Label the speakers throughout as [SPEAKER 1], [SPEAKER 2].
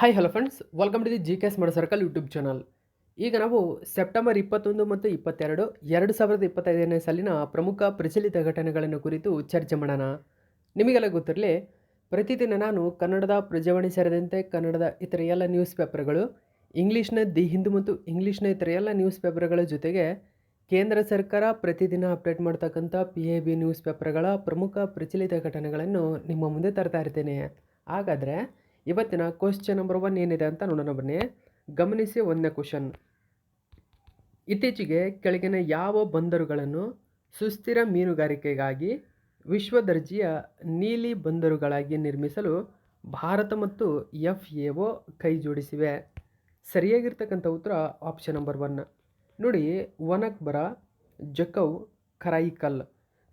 [SPEAKER 1] Hi hello friends, welcome to the G K smart circle YouTube channel. ಈಗ ನಾವು September 21 ಮತ್ತು 22 2025ನೇ ಸಾಲಿನ ಪ್ರಮುಖ ಪ್ರಚಲಿತ ಘಟನೆಗಳನ್ನು ಕುರಿತು ಚರ್ಚೆ ಮಾಡೋಣ. ನಿಮಗೆಲ್ಲ ಗೊತ್ತಿರಲಿ, ಪ್ರತಿದಿನ ನಾನು ಕನ್ನಡದ ಪ್ರಜಾವಾಣಿ ಸೇರಿದಂತೆ ಕನ್ನಡದ ಇತರ ಎಲ್ಲ ನ್ಯೂಸ್ ಪೇಪರ್ಗಳು, ಇಂಗ್ಲೀಷ್ನ ದಿ ಹಿಂದೂ ಮತ್ತು ಇಂಗ್ಲೀಷ್ನ ಇತರ ಎಲ್ಲ ನ್ಯೂಸ್ ಪೇಪರ್ಗಳ ಜೊತೆಗೆ ಕೇಂದ್ರ ಸರ್ಕಾರ ಪ್ರತಿದಿನ ಅಪ್ಡೇಟ್ ಮಾಡ್ತಕ್ಕಂಥ PIB ನ್ಯೂಸ್ ಪೇಪರ್ಗಳ ಪ್ರಮುಖ ಪ್ರಚಲಿತ ಘಟನೆಗಳನ್ನು ನಿಮ್ಮ ಮುಂದೆ ತರ್ತಾ ಇರ್ತೇನೆ. ಹಾಗಾದರೆ ಇವತ್ತಿನ ಕ್ವಶ್ಚನ್ ನಂಬರ್ 1 ಏನಿದೆ ಅಂತ ನೋಡೋಣ ಬನ್ನಿ. ಗಮನಿಸಿ. 1ನೇ ಕ್ವಶನ್. ಇತ್ತೀಚೆಗೆ ಕೆಳಗಿನ ಯಾವ ಬಂದರುಗಳನ್ನು ಸುಸ್ಥಿರ ಮೀನುಗಾರಿಕೆಗಾಗಿ ವಿಶ್ವ ದರ್ಜೆಯ ನೀಲಿ ಬಂದರುಗಳಾಗಿ ನಿರ್ಮಿಸಲು ಭಾರತ ಮತ್ತು FAO ಕೈ ಜೋಡಿಸಿವೆ? ಸರಿಯಾಗಿರ್ತಕ್ಕಂಥ ಉತ್ತರ ಆಪ್ಷನ್ ನಂಬರ್ 1 ನೋಡಿ, ವನಕ್ಬರ, ಜಕೌ, ಕರೈಕಲ್.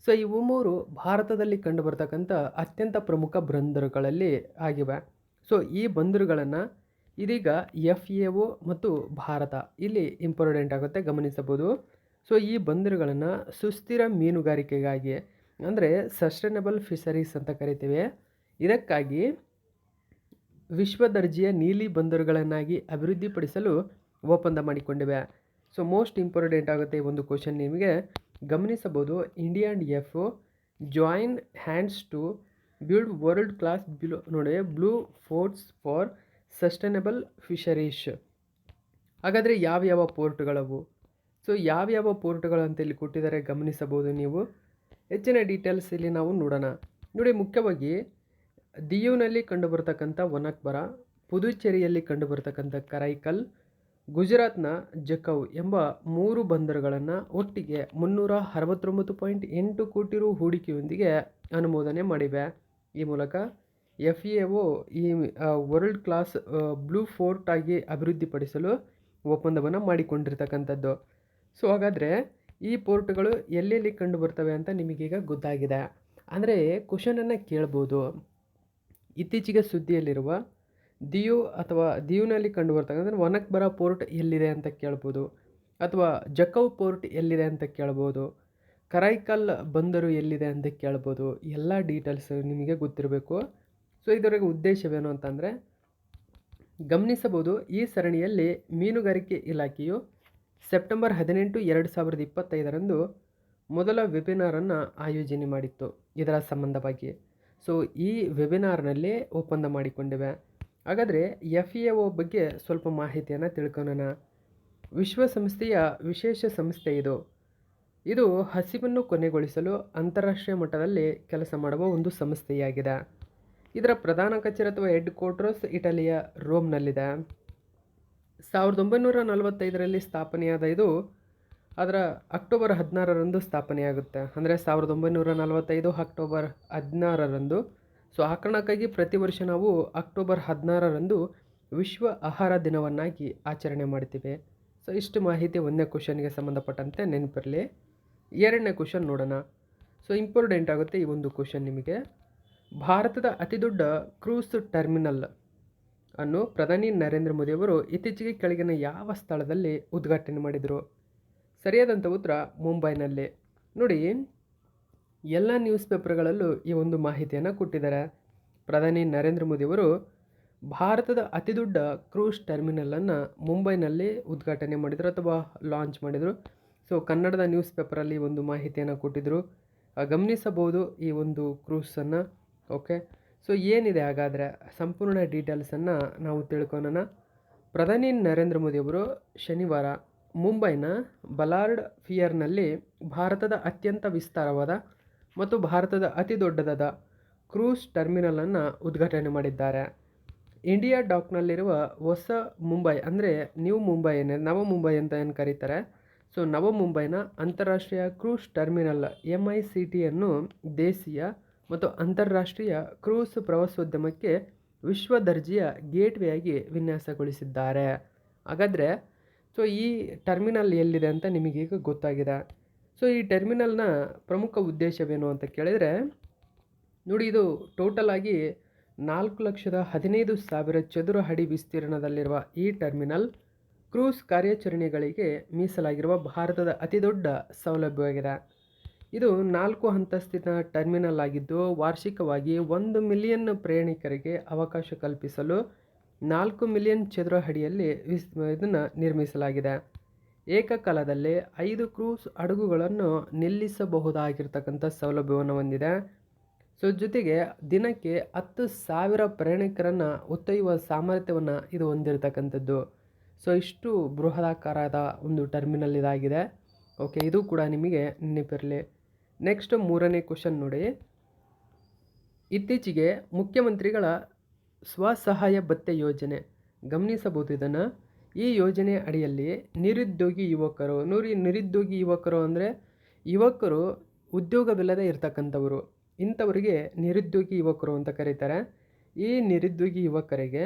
[SPEAKER 1] ಸೊ ಇವು ಮೂರು ಭಾರತದಲ್ಲಿ ಕಂಡುಬರ್ತಕ್ಕಂಥ ಅತ್ಯಂತ ಪ್ರಮುಖ ಬಂದರುಗಳಲ್ಲಿ ಆಗಿವೆ. ಸೊ ಈ ಬಂದರುಗಳನ್ನು ಇದೀಗ FAO ಮತ್ತು ಭಾರತ ಇಲ್ಲಿ ಇಂಪಾರ್ಟೆಂಟ್ ಆಗುತ್ತೆ, ಗಮನಿಸಬಹುದು. ಸೊ ಈ ಬಂದರುಗಳನ್ನು ಸುಸ್ಥಿರ ಮೀನುಗಾರಿಕೆಗಾಗಿ ಅಂದರೆ ಸಸ್ಟೈನಬಲ್ ಫಿಶರೀಸ್ ಅಂತ ಕರಿತೀವಿ. ಇದಕ್ಕಾಗಿ ವಿಶ್ವ ದರ್ಜೆಯ ನೀಲಿ ಬಂದರುಗಳನ್ನಾಗಿ ಅಭಿವೃದ್ಧಿಪಡಿಸಲು ಒಪ್ಪಂದ ಮಾಡಿಕೊಂಡಿವೆ. ಸೊ ಮೋಸ್ಟ್ ಇಂಪಾರ್ಟೆಂಟ್ ಆಗುತ್ತೆ ಈ ಒಂದು ಕ್ವಶನ್ ನಿಮಗೆ. ಗಮನಿಸಬಹುದು, India and FAO join hands to build world class ನೋಡಿ blue ports for sustainable fisheries. ಹಾಗಾದರೆ ಯಾವ್ಯಾವ ಪೋರ್ಟ್ಗಳವು? ಸೊ ಯಾವ್ಯಾವ ಪೋರ್ಟ್ಗಳು ಅಂತ ಇಲ್ಲಿ ಕೊಟ್ಟಿದ್ದಾರೆ, ಗಮನಿಸಬಹುದು ನೀವು. ಹೆಚ್ಚಿನ ಡೀಟೇಲ್ಸ್ ಇಲ್ಲಿ ನಾವು ನೋಡೋಣ. ನೋಡಿ, ಮುಖ್ಯವಾಗಿ ದಿಯುನಲ್ಲಿ ಕಂಡುಬರ್ತಕ್ಕಂಥ ವನಕ್ಬರ, ಪುದುಚೇರಿಯಲ್ಲಿ ಕಂಡುಬರ್ತಕ್ಕಂಥ ಕರೈಕಲ್, ಗುಜರಾತ್ನ ಜಕೌ ಎಂಬ ಮೂರು ಬಂದರುಗಳನ್ನು ಒಟ್ಟಿಗೆ 369.8 ಕೋಟಿ ರು ಹೂಡಿಕೆಯೊಂದಿಗೆ ಅನುಮೋದನೆ ಮಾಡಿವೆ. ಈ ಮೂಲಕ FAO ಈ ವರ್ಲ್ಡ್ ಕ್ಲಾಸ್ ಬ್ಲೂ ಫೋರ್ಟ್ ಆಗಿ ಅಭಿವೃದ್ಧಿಪಡಿಸಲು ಒಪ್ಪಂದವನ್ನು ಮಾಡಿಕೊಂಡಿರ್ತಕ್ಕಂಥದ್ದು. ಸೊ ಹಾಗಾದರೆ ಈ ಪೋರ್ಟ್ಗಳು ಎಲ್ಲೆಲ್ಲಿ ಕಂಡು ಬರ್ತವೆ ಅಂತ ನಿಮಗೀಗ ಗೊತ್ತಾಗಿದೆ. ಅಂದರೆ ಕ್ವಶನನ್ನು ಕೇಳ್ಬೋದು, ಇತ್ತೀಚೆಗೆ ಸುದ್ದಿಯಲ್ಲಿರುವ ದಿಯು ಅಥವಾ ದಿಯುನಲ್ಲಿ ಕಂಡುಬರ್ತಕ್ಕಂಥ ವನಕ್ಬರ ಪೋರ್ಟ್ ಎಲ್ಲಿದೆ ಅಂತ ಕೇಳ್ಬೋದು, ಅಥವಾ ಜಕೌ ಪೋರ್ಟ್ ಎಲ್ಲಿದೆ ಅಂತ ಕೇಳ್ಬೋದು, ಕರೈಕಲ್ ಬಂದರು ಎಲ್ಲಿದೆ ಅಂತ ಕೇಳ್ಬೋದು. ಎಲ್ಲ ಡೀಟೇಲ್ಸ್ ನಿಮಗೆ ಗೊತ್ತಿರಬೇಕು. ಸೊ ಇದರ ಉದ್ದೇಶವೇನು ಅಂತಂದರೆ, ಗಮನಿಸಬಹುದು, ಈ ಸರಣಿಯಲ್ಲಿ ಮೀನುಗಾರಿಕೆ ಇಲಾಖೆಯು ಸೆಪ್ಟೆಂಬರ್ 18, 2025ರಂದು ಮೊದಲ ವೆಬಿನಾರನ್ನು ಆಯೋಜನೆ ಮಾಡಿತ್ತು ಇದರ ಸಂಬಂಧವಾಗಿ. ಸೊ ಈ ವೆಬಿನಾರ್ನಲ್ಲಿ ಒಪ್ಪಂದ ಮಾಡಿಕೊಂಡಿವೆ. ಹಾಗಾದರೆ FAO ಬಗ್ಗೆ ಸ್ವಲ್ಪ ಮಾಹಿತಿಯನ್ನು ತಿಳ್ಕೊಳ್ಳೋಣ. ವಿಶ್ವಸಂಸ್ಥೆಯ ವಿಶೇಷ ಸಂಸ್ಥೆ ಇದು ಹಸಿವನ್ನು ಕೊನೆಗೊಳಿಸಲು ಅಂತಾರಾಷ್ಟ್ರೀಯ ಮಟ್ಟದಲ್ಲಿ ಕೆಲಸ ಮಾಡುವ ಒಂದು ಸಂಸ್ಥೆಯಾಗಿದೆ. ಇದರ ಪ್ರಧಾನ ಕಚೇರಿ ಅಥವಾ ಹೆಡ್ ಕ್ವಾರ್ಟರ್ಸ್ ಇಟಲಿಯ ರೋಮ್ನಲ್ಲಿದೆ. 1945ರಲ್ಲಿ ಸ್ಥಾಪನೆಯಾದ ಇದು ಅದರ ಅಕ್ಟೋಬರ್ 16ರಂದು ಸ್ಥಾಪನೆಯಾಗುತ್ತೆ. ಅಂದರೆ 1945 ಅಕ್ಟೋಬರ್ 16ರಂದು. ಸೊ ಆ ಕಾರಣಕ್ಕಾಗಿ ಪ್ರತಿ ವರ್ಷ ನಾವು ಅಕ್ಟೋಬರ್ 16ರಂದು ವಿಶ್ವ ಆಹಾರ ದಿನವನ್ನಾಗಿ ಆಚರಣೆ ಮಾಡ್ತೀವಿ. ಸೊ ಇಷ್ಟು ಮಾಹಿತಿ 1ನೇ ಕ್ವಶನ್ಗೆ ಸಂಬಂಧಪಟ್ಟಂತೆ ನೆನಪಿರಲಿ. 2ನೇ ಕ್ವಶನ್ ನೋಡೋಣ. ಸೊ ಇಂಪಾರ್ಟೆಂಟ್ ಆಗುತ್ತೆ ಈ ಒಂದು ಕ್ವಶನ್ ನಿಮಗೆ. ಭಾರತದ ಅತಿದೊಡ್ಡ ಕ್ರೂಸ್ ಟರ್ಮಿನಲ್ ಅನ್ನು ಪ್ರಧಾನಿ ನರೇಂದ್ರ ಮೋದಿಯವರು ಇತ್ತೀಚೆಗೆ ಕೆಳಗಿನ ಯಾವ ಸ್ಥಳದಲ್ಲಿ ಉದ್ಘಾಟನೆ ಮಾಡಿದರು? ಸರಿಯಾದಂಥ ಉತ್ತರ ಮುಂಬೈನಲ್ಲಿ. ನೋಡಿ, ಎಲ್ಲ ನ್ಯೂಸ್ ಪೇಪರ್ಗಳಲ್ಲೂ ಈ ಒಂದು ಮಾಹಿತಿಯನ್ನು ಕೊಟ್ಟಿದ್ದಾರೆ. ಪ್ರಧಾನಿ ನರೇಂದ್ರ ಮೋದಿಯವರು ಭಾರತದ ಅತಿದೊಡ್ಡ ಕ್ರೂಸ್ ಟರ್ಮಿನಲನ್ನು ಮುಂಬೈನಲ್ಲಿ ಉದ್ಘಾಟನೆ ಮಾಡಿದರು ಅಥವಾ ಲಾಂಚ್ ಮಾಡಿದರು. ಸೊ ಕನ್ನಡದ ನ್ಯೂಸ್ ಪೇಪರಲ್ಲಿ ಒಂದು ಮಾಹಿತಿಯನ್ನು ಕೊಟ್ಟಿದ್ದರು, ಗಮನಿಸಬಹುದು ಈ ಒಂದು ಕ್ರೂಸನ್ನು. ಓಕೆ, ಸೊ ಏನಿದೆ ಹಾಗಾದರೆ ಸಂಪೂರ್ಣ ಡೀಟೇಲ್ಸನ್ನು ನಾವು ತಿಳ್ಕೊಳ್ಳೋಣ. ಪ್ರಧಾನಿ ನರೇಂದ್ರ ಮೋದಿಯವರು ಶನಿವಾರ ಮುಂಬೈನ ಬಲಾರ್ಡ್ ಫಿಯರ್ನಲ್ಲಿ ಭಾರತದ ಅತ್ಯಂತ ವಿಸ್ತಾರವಾದ ಮತ್ತು ಭಾರತದ ಅತಿ ದೊಡ್ಡದಾದ ಕ್ರೂಸ್ ಟರ್ಮಿನಲನ್ನು ಉದ್ಘಾಟನೆ ಮಾಡಿದ್ದಾರೆ. ಇಂಡಿಯಾ ಡಾಕ್ನಲ್ಲಿರುವ ಹೊಸ ಮುಂಬೈ ಅಂದರೆ ನ್ಯೂ ಮುಂಬೈ ನವ ಮುಂಬೈ ಅಂತ ಏನು ಕರೀತಾರೆ. ಸೊ ನವ ಮುಂಬೈನ ಅಂತಾರಾಷ್ಟ್ರೀಯ ಕ್ರೂಸ್ ಟರ್ಮಿನಲ್ MICTಯನ್ನು ದೇಶೀಯ ಮತ್ತು ಅಂತಾರಾಷ್ಟ್ರೀಯ ಕ್ರೂಸ್ ಪ್ರವಾಸೋದ್ಯಮಕ್ಕೆ ವಿಶ್ವ ದರ್ಜೆಯ ಗೇಟ್ವೇ ಆಗಿ ವಿನ್ಯಾಸಗೊಳಿಸಿದ್ದಾರೆ. ಹಾಗಾದರೆ ಸೊ ಈ ಟರ್ಮಿನಲ್ ಎಲ್ಲಿದೆ ಅಂತ ನಿಮಗೀಗ ಗೊತ್ತಾಗಿದೆ. ಸೊ ಈ ಟರ್ಮಿನಲ್ನ ಪ್ರಮುಖ ಉದ್ದೇಶವೇನು ಅಂತ ಕೇಳಿದರೆ, ನೋಡಿ, ಇದು ಟೋಟಲ್ ಆಗಿ 4,15,000 ಚದುರ ಅಡಿ ವಿಸ್ತೀರ್ಣದಲ್ಲಿರುವ ಈ ಟರ್ಮಿನಲ್ ಕ್ರೂಸ್ ಕಾರ್ಯಾಚರಣೆಗಳಿಗೆ ಮೀಸಲಾಗಿರುವ ಭಾರತದ ಅತಿದೊಡ್ಡ ಸೌಲಭ್ಯವಾಗಿದೆ. ಇದು 4 ಅಂತಸ್ತಿನ ಟರ್ಮಿನಲ್ ಆಗಿದ್ದು ವಾರ್ಷಿಕವಾಗಿ 1 ಮಿಲಿಯನ್ ಪ್ರಯಾಣಿಕರಿಗೆ ಅವಕಾಶ ಕಲ್ಪಿಸಲು 4 ಮಿಲಿಯನ್ ಚದರ ಅಡಿಯಲ್ಲಿ ಇದನ್ನು ನಿರ್ಮಿಸಲಾಗಿದೆ. ಏಕಕಾಲದಲ್ಲಿ 5 ಕ್ರೂಸ್ ಹಡಗುಗಳನ್ನು ನಿಲ್ಲಿಸಬಹುದಾಗಿರ್ತಕ್ಕಂಥ ಸೌಲಭ್ಯವನ್ನು ಹೊಂದಿದೆ. ಸೊ ಜೊತೆಗೆ ದಿನಕ್ಕೆ 10,000 ಪ್ರಯಾಣಿಕರನ್ನು ಹೊತ್ತೊಯ್ಯುವ ಸಾಮರ್ಥ್ಯವನ್ನು ಇದು ಹೊಂದಿರತಕ್ಕಂಥದ್ದು. ಸೊ ಇಷ್ಟು ಬೃಹದಾಕಾರದ ಒಂದು ಟರ್ಮಿನಲ್ ಇದಾಗಿದೆ. ಓಕೆ, ಇದು ಕೂಡ ನಿಮಗೆ ನೆನಪಿರಲಿ. ನೆಕ್ಸ್ಟ್ 3ನೇ ಕ್ವಶನ್ ನೋಡಿ. ಇತ್ತೀಚೆಗೆ ಮುಖ್ಯಮಂತ್ರಿಗಳ ಸ್ವಸಹಾಯ ಭತ್ಯೆ ಯೋಜನೆ, ಗಮನಿಸಬಹುದು ಇದನ್ನು. ಈ ಯೋಜನೆ ಅಡಿಯಲ್ಲಿ ನಿರುದ್ಯೋಗಿ ಯುವಕರು ಅಂದರೆ ಯುವಕರು ಉದ್ಯೋಗವಿಲ್ಲದೆ ಇರತಕ್ಕಂಥವರು, ಇಂಥವರಿಗೆ ನಿರುದ್ಯೋಗಿ ಯುವಕರು ಅಂತ ಕರೀತಾರೆ. ಈ ನಿರುದ್ಯೋಗಿ ಯುವಕರಿಗೆ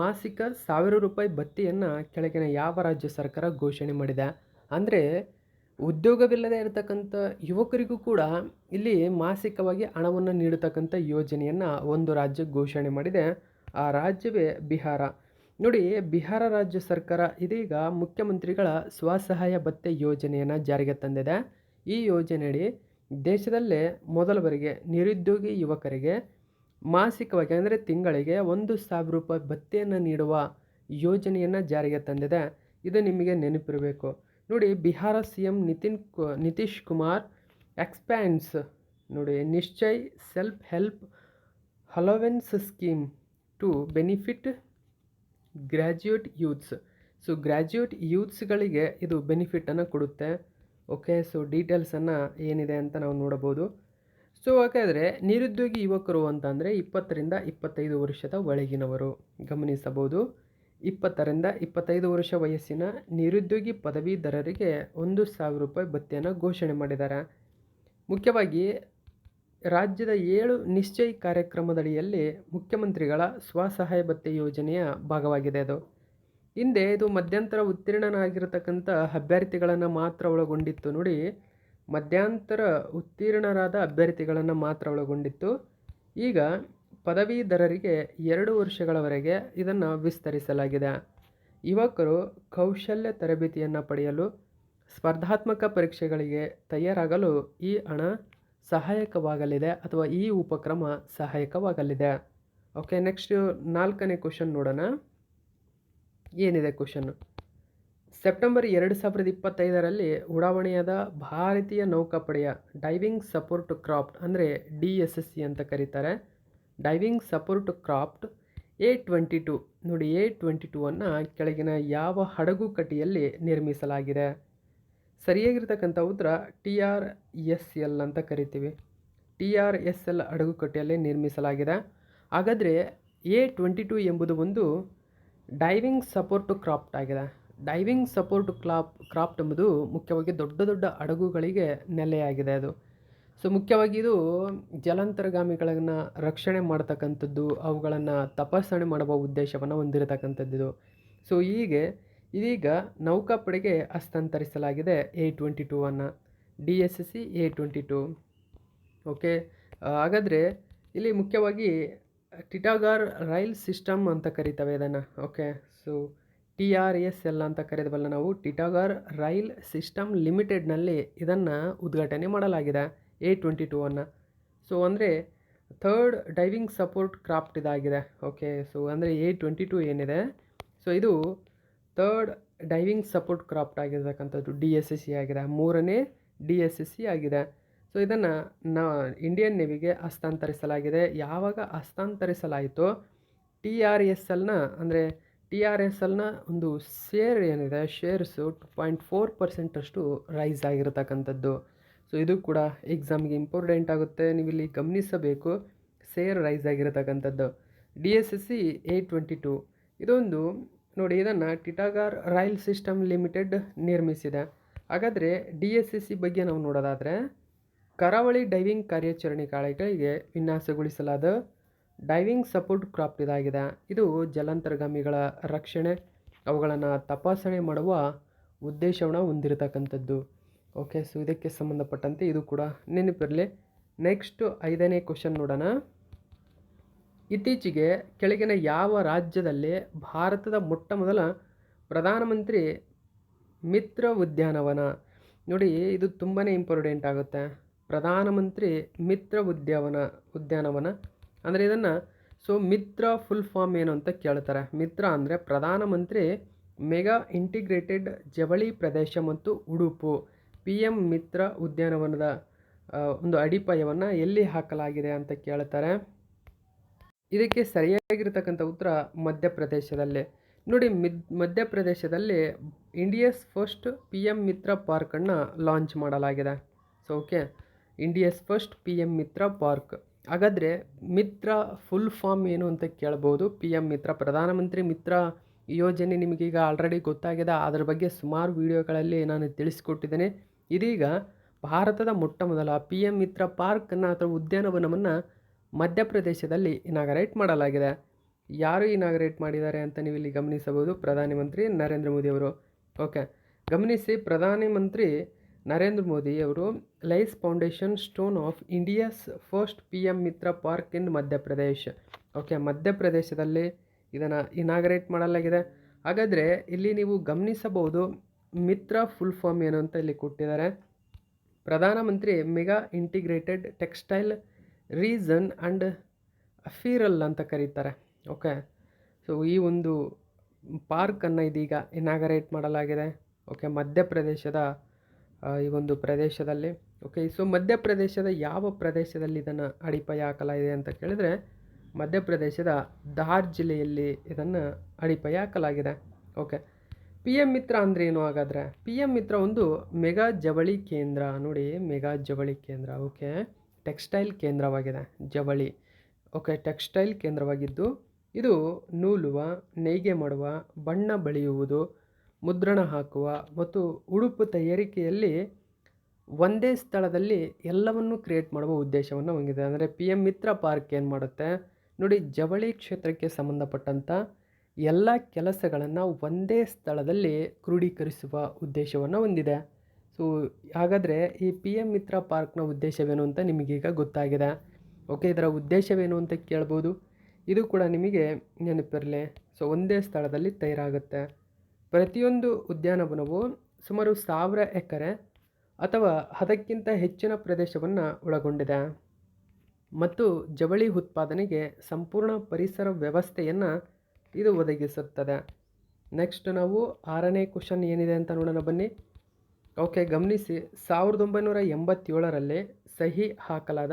[SPEAKER 1] ಮಾಸಿಕ 1,000 ರೂಪಾಯಿ ಭತ್ಯೆಯನ್ನು ಕೆಳಗಿನ ಯಾವ ರಾಜ್ಯ ಸರ್ಕಾರ ಘೋಷಣೆ ಮಾಡಿದೆ? ಅಂದರೆ ಉದ್ಯೋಗವಿಲ್ಲದೆ ಇರತಕ್ಕಂಥ ಯುವಕರಿಗೂ ಕೂಡ ಇಲ್ಲಿ ಮಾಸಿಕವಾಗಿ ಹಣವನ್ನು ನೀಡತಕ್ಕಂಥ ಯೋಜನೆಯನ್ನು ಒಂದು ರಾಜ್ಯ ಘೋಷಣೆ ಮಾಡಿದೆ. ಆ ರಾಜ್ಯವೇ ಬಿಹಾರ. ನೋಡಿ, ಬಿಹಾರ ರಾಜ್ಯ ಸರ್ಕಾರ ಇದೀಗ ಮುಖ್ಯಮಂತ್ರಿಗಳ ಸ್ವಸಹಾಯ ಭತ್ಯೆ ಯೋಜನೆಯನ್ನು ಜಾರಿಗೆ ತಂದಿದೆ. ಈ ಯೋಜನೆಯಡಿ ದೇಶದಲ್ಲೇ ಮೊದಲ ಬಾರಿಗೆ ನಿರುದ್ಯೋಗಿ ಯುವಕರಿಗೆ ಮಾಸಿಕವಾಗಿ ಅಂದರೆ ತಿಂಗಳಿಗೆ 1,000 ರೂಪಾಯಿ ಭತ್ಯೆಯನ್ನು ನೀಡುವ ಯೋಜನೆಯನ್ನು ಜಾರಿಗೆ ತಂದಿದೆ. ಇದು ನಿಮಗೆ ನೆನಪಿರಬೇಕು. ನೋಡಿ, ಬಿಹಾರ CM ನಿತೀಶ್ ಕುಮಾರ್ ಎಕ್ಸ್ಪ್ಯಾಂಡ್ಸ್ ನೋಡಿ Nishchay self help allowance scheme to benefit graduate youths. So graduate ಯೂತ್ಸ್ಗಳಿಗೆ ಇದು ಬೆನಿಫಿಟನ್ನು ಕೊಡುತ್ತೆ. ಓಕೆ, ಸೊ ಡೀಟೇಲ್ಸನ್ನು ಏನಿದೆ ಅಂತ ನಾವು ನೋಡಬಹುದು. ಸೊ ಹಾಗಾದರೆ ನಿರುದ್ಯೋಗಿ ಯುವಕರು ಅಂತಂದರೆ 20ರಿಂದ 25 ವರ್ಷದ ಒಳಗಿನವರು. ಗಮನಿಸಬಹುದು, 20ರಿಂದ 25 ವರ್ಷ ವಯಸ್ಸಿನ ನಿರುದ್ಯೋಗಿ ಪದವೀಧರರಿಗೆ 1,000 ರೂಪಾಯಿ ಭತ್ಯೆಯನ್ನು ಘೋಷಣೆ ಮಾಡಿದ್ದಾರೆ. ಮುಖ್ಯವಾಗಿ ರಾಜ್ಯದ 7 ನಿಶ್ಚಯ್ ಕಾರ್ಯಕ್ರಮದಡಿಯಲ್ಲಿ ಮುಖ್ಯಮಂತ್ರಿಗಳ ಸ್ವಸಹಾಯ ಭತ್ಯೆ ಯೋಜನೆಯ ಭಾಗವಾಗಿದೆ. ಅದು ಹಿಂದೆ ಇದು ಮಧ್ಯಂತರ ಉತ್ತೀರ್ಣನಾಗಿರತಕ್ಕಂಥ ಅಭ್ಯರ್ಥಿಗಳನ್ನು ಮಾತ್ರ ಒಳಗೊಂಡಿತ್ತು. ನೋಡಿ, ಮಧ್ಯಂತರ ಉತ್ತೀರ್ಣರಾದ ಅಭ್ಯರ್ಥಿಗಳನ್ನು ಮಾತ್ರ ಒಳಗೊಂಡಿತ್ತು. ಈಗ ಪದವೀಧರರಿಗೆ 2 ವರ್ಷಗಳವರೆಗೆ ಇದನ್ನು ವಿಸ್ತರಿಸಲಾಗಿದೆ. ಯುವಕರು ಕೌಶಲ್ಯ ತರಬೇತಿಯನ್ನು ಪಡೆಯಲು, ಸ್ಪರ್ಧಾತ್ಮಕ ಪರೀಕ್ಷೆಗಳಿಗೆ ತಯಾರಾಗಲು ಈ ಹಣ ಸಹಾಯಕವಾಗಲಿದೆ ಅಥವಾ ಈ ಉಪಕ್ರಮ ಸಹಾಯಕವಾಗಲಿದೆ. ಓಕೆ, ನೆಕ್ಸ್ಟ್ 4ನೇ ಕ್ವಶನ್ ನೋಡೋಣ. ಏನಿದೆ ಕ್ವಶನ್ನು? ಸೆಪ್ಟೆಂಬರ್ 2025ರಲ್ಲಿ ಉಡಾವಣೆಯಾದ ಭಾರತೀಯ ನೌಕಾಪಡೆಯ ಡೈವಿಂಗ್ ಸಪೋರ್ಟ್ ಕ್ರಾಫ್ಟ್ ಅಂದರೆ DSSC ಅಂತ ಕರೀತಾರೆ. ಡೈವಿಂಗ್ ಸಪೋರ್ಟ್ ಕ್ರಾಫ್ಟ್ A-22 ನೋಡಿ, A-22 ಕೆಳಗಿನ ಯಾವ ಹಡಗು ಕಟ್ಟಿಯಲ್ಲಿ ನಿರ್ಮಿಸಲಾಗಿದೆ? ಸರಿಯಾಗಿರ್ತಕ್ಕಂಥ ಉತ್ತರ TRSL ಅಂತ ಕರಿತೀವಿ. TRSL ಹಡಗುಕಟ್ಟೆಯಲ್ಲಿ ನಿರ್ಮಿಸಲಾಗಿದೆ. ಹಾಗಾದರೆ A-22 ಎಂಬುದು ಒಂದು ಡೈವಿಂಗ್ ಸಪೋರ್ಟ್ ಕ್ರಾಫ್ಟ್ ಆಗಿದೆ. ಡೈವಿಂಗ್ ಸಪೋರ್ಟ್ ಕ್ರಾಫ್ಟ್ ಎಂಬುದು ಮುಖ್ಯವಾಗಿ ದೊಡ್ಡ ದೊಡ್ಡ ಹಡಗುಗಳಿಗೆ ನೆಲೆಯಾಗಿದೆ. ಅದು ಸೊ ಮುಖ್ಯವಾಗಿ ಇದು ಜಲಾಂತರ್ಗಾಮಿಗಳನ್ನು ರಕ್ಷಣೆ ಮಾಡ್ತಕ್ಕಂಥದ್ದು, ಅವುಗಳನ್ನು ತಪಾಸಣೆ ಮಾಡುವ ಉದ್ದೇಶವನ್ನು ಹೊಂದಿರತಕ್ಕಂಥದ್ದು. ಸೊ ಇದೀಗ ನೌಕಾಪಡೆಗೆ ಹಸ್ತಾಂತರಿಸಲಾಗಿದೆ A-22 DSSC A-22. ಓಕೆ, ಹಾಗಾದರೆ ಇಲ್ಲಿ ಮುಖ್ಯವಾಗಿ ಟಿಟಾಗಾರ್ ರೈಲ್ ಸಿಸ್ಟಮ್ ಅಂತ ಕರಿತವೆ ಇದನ್ನು. ಓಕೆ, ಸೊ TRSL ಅಂತ ಕರೆದವಲ್ಲ ನಾವು, ಟಿಟಾಗಾರ್ ರೈಲ್ ಸಿಸ್ಟಮ್ ಲಿಮಿಟೆಡ್ನಲ್ಲಿ ಇದನ್ನು ಉದ್ಘಾಟನೆ ಮಾಡಲಾಗಿದೆ A-22. ಸೊ ಅಂದರೆ 3rd ಡೈವಿಂಗ್ ಸಪೋರ್ಟ್ ಕ್ರಾಫ್ಟ್ ಇದಾಗಿದೆ. ಓಕೆ, ಸೊ ಅಂದರೆ A-22 ಏನಿದೆ, ಸೊ ಇದು 3rd ಡೈವಿಂಗ್ ಸಪೋರ್ಟ್ ಕ್ರಾಫ್ಟ್ ಆಗಿರ್ತಕ್ಕಂಥದ್ದು DSSC ಆಗಿದೆ. 3ನೇ DSSC ಆಗಿದೆ. ಸೊ ಇದನ್ನು ಇಂಡಿಯನ್ ನೇವಿಗೆ ಹಸ್ತಾಂತರಿಸಲಾಗಿದೆ. ಯಾವಾಗ ಹಸ್ತಾಂತರಿಸಲಾಯಿತು, TRSLನ ಒಂದು ಶೇರ್ ಏನಿದೆ, ಶೇರ್ಸು 2.4% ಅಷ್ಟು ರೈಸ್ ಆಗಿರತಕ್ಕಂಥದ್ದು. ಸೊ ಇದು ಕೂಡ ಎಕ್ಸಾಮ್ಗೆ ಇಂಪಾರ್ಟೆಂಟ್ ಆಗುತ್ತೆ, ನೀವು ಇಲ್ಲಿ ಗಮನಿಸಬೇಕು. ಶೇರ್ ರೈಸ್ ಆಗಿರತಕ್ಕಂಥದ್ದು DSSC A-22 ಇದೊಂದು ನೋಡಿ, ಇದನ್ನು ಟಿಟಾಗಾರ್ ರೈಲ್ ಸಿಸ್ಟಮ್ ಲಿಮಿಟೆಡ್ ನಿರ್ಮಿಸಿದೆ. ಹಾಗಾದರೆ DSSC ಬಗ್ಗೆ ನಾವು ನೋಡೋದಾದರೆ, ಕರಾವಳಿ ಡೈವಿಂಗ್ ಕಾರ್ಯಾಚರಣೆಗಳಿಗೆ ವಿನ್ಯಾಸಗೊಳಿಸಲಾದ ಡೈವಿಂಗ್ ಸಪೋರ್ಟ್ ಕ್ರಾಫ್ಟ್ ಇದಾಗಿದೆ. ಇದು ಜಲಾಂತರ್ಗಾಮಿಗಳ ರಕ್ಷಣೆ, ಅವುಗಳನ್ನು ತಪಾಸಣೆ ಮಾಡುವ ಉದ್ದೇಶವನ್ನು ಹೊಂದಿರತಕ್ಕಂಥದ್ದು. ಓಕೆ, ಸೊ ಇದಕ್ಕೆ ಸಂಬಂಧಪಟ್ಟಂತೆ ಇದು ಕೂಡ ನೆನಪಿರಲಿ. ನೆಕ್ಸ್ಟ್ 5ನೇ ಕ್ವಶನ್ ನೋಡೋಣ. ಇತ್ತೀಚೆಗೆ ಕೆಳಗಿನ ಯಾವ ರಾಜ್ಯದಲ್ಲಿ ಭಾರತದ ಮೊಟ್ಟಮೊದಲ ಪ್ರಧಾನಮಂತ್ರಿ ಮಿತ್ರ ಉದ್ಯಾನವನ? ನೋಡಿ, ಇದು ತುಂಬಾ ಇಂಪಾರ್ಟೆಂಟ್ ಆಗುತ್ತೆ. ಪ್ರಧಾನಮಂತ್ರಿ ಮಿತ್ರ ಉದ್ಯಾನವನ ಅಂದರೆ ಇದನ್ನು ಸೊ ಮಿತ್ರ ಫುಲ್ ಫಾರ್ಮ್ ಏನು ಅಂತ ಕೇಳ್ತಾರೆ. ಮಿತ್ರ ಅಂದರೆ ಪ್ರಧಾನಮಂತ್ರಿ ಮೆಗಾ ಇಂಟಿಗ್ರೇಟೆಡ್ ಜವಳಿ ಪ್ರದೇಶ ಮತ್ತು ಉಡುಪು PM ಮಿತ್ರ ಉದ್ಯಾನವನದ ಒಂದು ಅಡಿಪಾಯವನ್ನು ಎಲ್ಲಿ ಹಾಕಲಾಗಿದೆ ಅಂತ ಕೇಳ್ತಾರೆ. ಇದಕ್ಕೆ ಸರಿಯಾಗಿರ್ತಕ್ಕಂಥ ಉತ್ತರ ಮಧ್ಯಪ್ರದೇಶದಲ್ಲಿ. ನೋಡಿ, ಮಧ್ಯಪ್ರದೇಶದಲ್ಲಿ ಇಂಡಿಯಾಸ್ ಫಸ್ಟ್ PM ಮಿತ್ರ ಪಾರ್ಕನ್ನು ಲಾಂಚ್ ಮಾಡಲಾಗಿದೆ. So okay, India's first PM ಮಿತ್ರ ಪಾರ್ಕ್. ಹಾಗಾದರೆ ಮಿತ್ರ ಫುಲ್ ಫಾರ್ಮ್ ಏನು ಅಂತ ಕೇಳ್ಬೋದು. PM ಮಿತ್ರ ಪ್ರಧಾನಮಂತ್ರಿ ಮಿತ್ರ ಯೋಜನೆ ನಿಮಗೀಗ ಆಲ್ರೆಡಿ ಗೊತ್ತಾಗಿದೆ. ಅದರ ಬಗ್ಗೆ ಸುಮಾರು ವಿಡಿಯೋಗಳಲ್ಲಿ ನಾನು ತಿಳಿಸಿಕೊಟ್ಟಿದ್ದೇನೆ. ಇದೀಗ ಭಾರತದ ಮೊಟ್ಟ ಮೊದಲ PM ಮಿತ್ರ ಪಾರ್ಕನ್ನು ಅಥವಾ ಉದ್ಯಾನವನವನ್ನು ಮಧ್ಯಪ್ರದೇಶದಲ್ಲಿ ಇನಾಗರೇಟ್ ಮಾಡಲಾಗಿದೆ. ಯಾರು ಇನಾಗರೇಟ್ ಮಾಡಿದ್ದಾರೆ ಅಂತ ನೀವು ಇಲ್ಲಿ ಗಮನಿಸಬಹುದು. ಪ್ರಧಾನಮಂತ್ರಿ ನರೇಂದ್ರ ಮೋದಿ ಅವರು. ಓಕೆ, ಗಮನಿಸಿ, ಪ್ರಧಾನಮಂತ್ರಿ ನರೇಂದ್ರ ಮೋದಿ ಅವರು lies foundation stone of India's first PM Mitra park in Madhya Pradesh. Okay, ಮಧ್ಯಪ್ರದೇಶದಲ್ಲಿ ಇದನ್ನು ಇನಾಗರೇಟ್ ಮಾಡಲಾಗಿದೆ. ಹಾಗಾದರೆ ಇಲ್ಲಿ ನೀವು ಗಮನಿಸಬಹುದು ಮಿತ್ರ ಫುಲ್ ಫಾರ್ಮ್ ಏನು ಅಂತ ಇಲ್ಲಿ ಕೊಟ್ಟಿದ್ದಾರೆ. Pradhanmantri mega integrated textile region and apparel ಅಂತ ಕರೀತಾರೆ. ಓಕೆ, ಸೊ ಈ ಒಂದು ಪಾರ್ಕನ್ನು ಇದೀಗ ಇನಾಗರೇಟ್ ಮಾಡಲಾಗಿದೆ. ಓಕೆ, ಮಧ್ಯಪ್ರದೇಶದ ಈ ಒಂದು ಪ್ರದೇಶದಲ್ಲಿ. ಓಕೆ, ಸೊ ಮಧ್ಯಪ್ರದೇಶದ ಯಾವ ಪ್ರದೇಶದಲ್ಲಿ ಇದನ್ನು ಅಡಿಪಾಯ ಹಾಕಲಾಗಿದೆ ಅಂತ ಕೇಳಿದರೆ ಮಧ್ಯಪ್ರದೇಶದ ಧಾರ್ ಜಿಲ್ಲೆಯಲ್ಲಿ ಇದನ್ನು ಅಡಿಪಾಯ ಹಾಕಲಾಗಿದೆ. ಓಕೆ, PM ಮಿತ್ರ ಅಂದರೆ ಏನು? ಹಾಗಾದರೆ PM ಮಿತ್ರ ಒಂದು ಮೆಗಾ ಜವಳಿ ಕೇಂದ್ರ. ನೋಡಿ, ಮೆಗಾ ಜವಳಿ ಕೇಂದ್ರ. ಓಕೆ, ಟೆಕ್ಸ್ಟೈಲ್ ಕೇಂದ್ರವಾಗಿದೆ. ಜವಳಿ, ಓಕೆ, ಟೆಕ್ಸ್ಟೈಲ್ ಕೇಂದ್ರವಾಗಿದ್ದು ಇದು ನೂಲುವ, ನೇಯ್ಗೆ ಮಾಡುವ, ಬಣ್ಣ ಬಳಿಯುವುದು, ಮುದ್ರಣ ಹಾಕುವ ಮತ್ತು ಉಡುಪು ತಯಾರಿಕೆಯಲ್ಲಿ ಒಂದೇ ಸ್ಥಳದಲ್ಲಿ ಎಲ್ಲವನ್ನು ಕ್ರಿಯೇಟ್ ಮಾಡುವ ಉದ್ದೇಶವನ್ನು ಹೊಂದಿದೆ. ಅಂದರೆ PM ಮಿತ್ರ ಪಾರ್ಕ್ ಏನು ಮಾಡುತ್ತೆ ನೋಡಿ, ಜವಳಿ ಕ್ಷೇತ್ರಕ್ಕೆ ಸಂಬಂಧಪಟ್ಟಂಥ ಎಲ್ಲ ಕೆಲಸಗಳನ್ನು ಒಂದೇ ಸ್ಥಳದಲ್ಲಿ ಕ್ರೋಢೀಕರಿಸುವ ಉದ್ದೇಶವನ್ನು ಹೊಂದಿದೆ. ಸೊ ಹಾಗಾದರೆ ಈ PM ಮಿತ್ರ ಪಾರ್ಕ್ನ ಉದ್ದೇಶವೇನು ಅಂತ ನಿಮಗೀಗ ಗೊತ್ತಾಗಿದೆ. ಓಕೆ, ಇದರ ಉದ್ದೇಶವೇನು ಅಂತ ಕೇಳ್ಬೋದು. ಇದು ಕೂಡ ನಿಮಗೆ ನೆನಪಿರಲಿ. ಸೊ ಒಂದೇ ಸ್ಥಳದಲ್ಲಿ ತಯಾರಾಗುತ್ತೆ. ಪ್ರತಿಯೊಂದು ಉದ್ಯಾನವನವು ಸುಮಾರು 1000 ಎಕರೆ ಅಥವಾ ಅದಕ್ಕಿಂತ ಹೆಚ್ಚಿನ ಪ್ರದೇಶವನ್ನು ಒಳಗೊಂಡಿದೆ ಮತ್ತು ಜವಳಿ ಉತ್ಪಾದನೆಗೆ ಸಂಪೂರ್ಣ ಪರಿಸರ ವ್ಯವಸ್ಥೆಯನ್ನು ಇದು ಒದಗಿಸುತ್ತದೆ. ನೆಕ್ಸ್ಟ್ ನಾವು 6ನೇ ಕ್ವಶನ್ ಏನಿದೆ ಅಂತ ನೋಡೋಣ ಬನ್ನಿ. ಓಕೆ, ಗಮನಿಸಿ, 1987ರಲ್ಲಿ ಸಹಿ ಹಾಕಲಾದ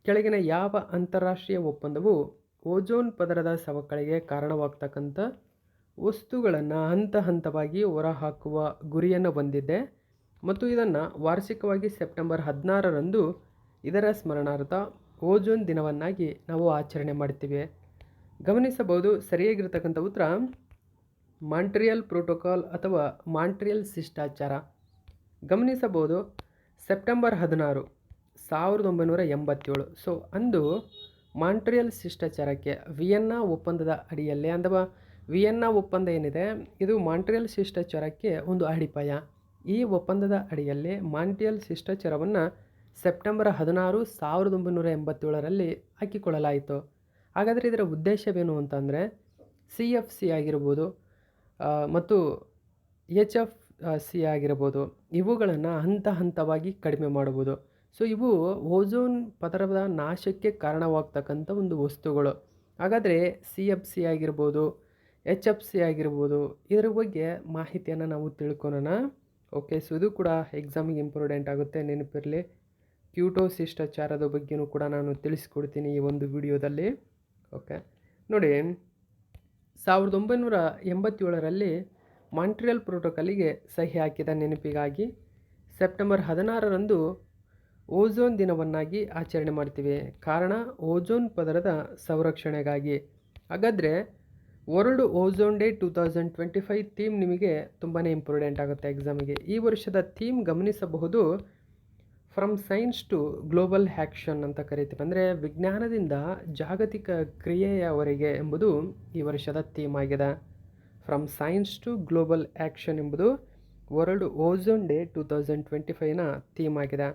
[SPEAKER 1] ಕೆಳಗಿನ ಯಾವ ಅಂತಾರಾಷ್ಟ್ರೀಯ ಒಪ್ಪಂದವು ಓಜೋನ್ ಪದರದ ಸವಕಳಿಗೆ ಕಾರಣವಾಗ್ತಕ್ಕಂಥ ವಸ್ತುಗಳನ್ನು ಹಂತ ಹಂತವಾಗಿ ಹೊರಹಾಕುವ ಗುರಿಯನ್ನು ಹೊಂದಿದೆ ಮತ್ತು ಇದನ್ನು ವಾರ್ಷಿಕವಾಗಿ ಸೆಪ್ಟೆಂಬರ್ 16ರಂದು ಇದರ ಸ್ಮರಣಾರ್ಥ ಓಜೋನ್ ದಿನವನ್ನಾಗಿ ನಾವು ಆಚರಣೆ ಮಾಡ್ತೀವಿ. ಗಮನಿಸಬಹುದು, ಸರಿಯಾಗಿರ್ತಕ್ಕಂಥ ಉತ್ತರ ಮಾಂಟ್ರಿಯಲ್ ಪ್ರೋಟೋಕಾಲ್ ಅಥವಾ ಮಾಂಟ್ರಿಯಲ್ ಶಿಷ್ಟಾಚಾರ. ಗಮನಿಸಬಹುದು, ಸೆಪ್ಟೆಂಬರ್ 16, 1987. ಸೊ ಅಂದು ಮಾಂಟ್ರಿಯಲ್ ಶಿಷ್ಟಾಚಾರಕ್ಕೆ ವಿಯೆನ್ನಾ ಒಪ್ಪಂದದ ಅಡಿಯಲ್ಲಿ, ಅಥವಾ ವಿಯೆನ್ನಾ ಒಪ್ಪಂದ ಏನಿದೆ ಇದು ಮಾಂಟ್ರಿಯಲ್ ಶಿಷ್ಟಾಚಾರಕ್ಕೆ ಒಂದು ಅಡಿಪಾಯ. ಈ ಒಪ್ಪಂದದ ಅಡಿಯಲ್ಲಿ ಮಾಂಟ್ರಿಯಲ್ ಶಿಷ್ಟಾಚಾರವನ್ನು ಸೆಪ್ಟೆಂಬರ್ 16, 1987ರಲ್ಲಿ ಹಾಕಿಕೊಳ್ಳಲಾಯಿತು. ಹಾಗಾದರೆ ಇದರ ಉದ್ದೇಶವೇನು ಅಂತಂದರೆ CFC ಆಗಿರ್ಬೋದು ಮತ್ತು HFC ಆಗಿರ್ಬೋದು, ಇವುಗಳನ್ನು ಹಂತ ಹಂತವಾಗಿ ಕಡಿಮೆ ಮಾಡುವುದು. ಸೊ ಇವು ಓಜೋನ್ ಪದರದ ನಾಶಕ್ಕೆ ಕಾರಣವಾಗ್ತಕ್ಕಂಥ ಒಂದು ವಸ್ತುಗಳು. ಹಾಗಾದರೆ CFC ಆಗಿರ್ಬೋದು, HFC ಆಗಿರ್ಬೋದು, ಇದರ ಬಗ್ಗೆ ಮಾಹಿತಿಯನ್ನು ನಾವು ತಿಳ್ಕೊಳ್ಳೋಣ. ಓಕೆ, ಸೊ ಇದು ಕೂಡ ಎಕ್ಸಾಮಿಗೆ ಇಂಪಾರ್ಟೆಂಟ್ ಆಗುತ್ತೆ, ನೆನಪಿರಲಿ. ಕ್ಯೋಟೋ ಶಿಷ್ಟಾಚಾರದ ಬಗ್ಗೆಯೂ ಕೂಡ ನಾನು ತಿಳಿಸ್ಕೊಡ್ತೀನಿ ಈ ಒಂದು ವಿಡಿಯೋದಲ್ಲಿ. ಓಕೆ, ನೋಡಿ, 1987ರಲ್ಲಿ ಮಾಂಟ್ರಿಯಲ್ ಪ್ರೋಟೋಕಾಲಿಗೆ ಸಹಿ ಹಾಕಿದ ನೆನಪಿಗಾಗಿ ಸೆಪ್ಟೆಂಬರ್ 16ರಂದು ಓಜೋನ್ ದಿನವನ್ನಾಗಿ ಆಚರಣೆ ಮಾಡ್ತೀವಿ. ಕಾರಣ ಓಜೋನ್ ಪದರದ ಸಂರಕ್ಷಣೆಗಾಗಿ. ಹಾಗಾದರೆ ವರ್ಲ್ಡ್ ಓಜೋನ್ ಡೇ 2025 ಥೀಮ್ ನಿಮಗೆ ತುಂಬಾ ಇಂಪಾರ್ಟೆಂಟ್ ಆಗುತ್ತೆ ಎಕ್ಸಾಮಿಗೆ. ಈ ವರ್ಷದ ಥೀಮ್ ಗಮನಿಸಬಹುದು, from science to global action ಅಂತ ಕರಿತೀವಿ. ಅಂದರೆ ವಿಜ್ಞಾನದಿಂದ ಜಾಗತಿಕ ಕ್ರಿಯೆಯವರೆಗೆ ಎಂಬುದು ಈ ವರ್ಷದ ಥೀಮ್ ಆಗಿದೆ. From science to global action ಎಂಬುದು ವರ್ಲ್ಡ್ ಓಜೋನ್ ಡೇ 2025ನ ಥೀಮ್ ಆಗಿದೆ.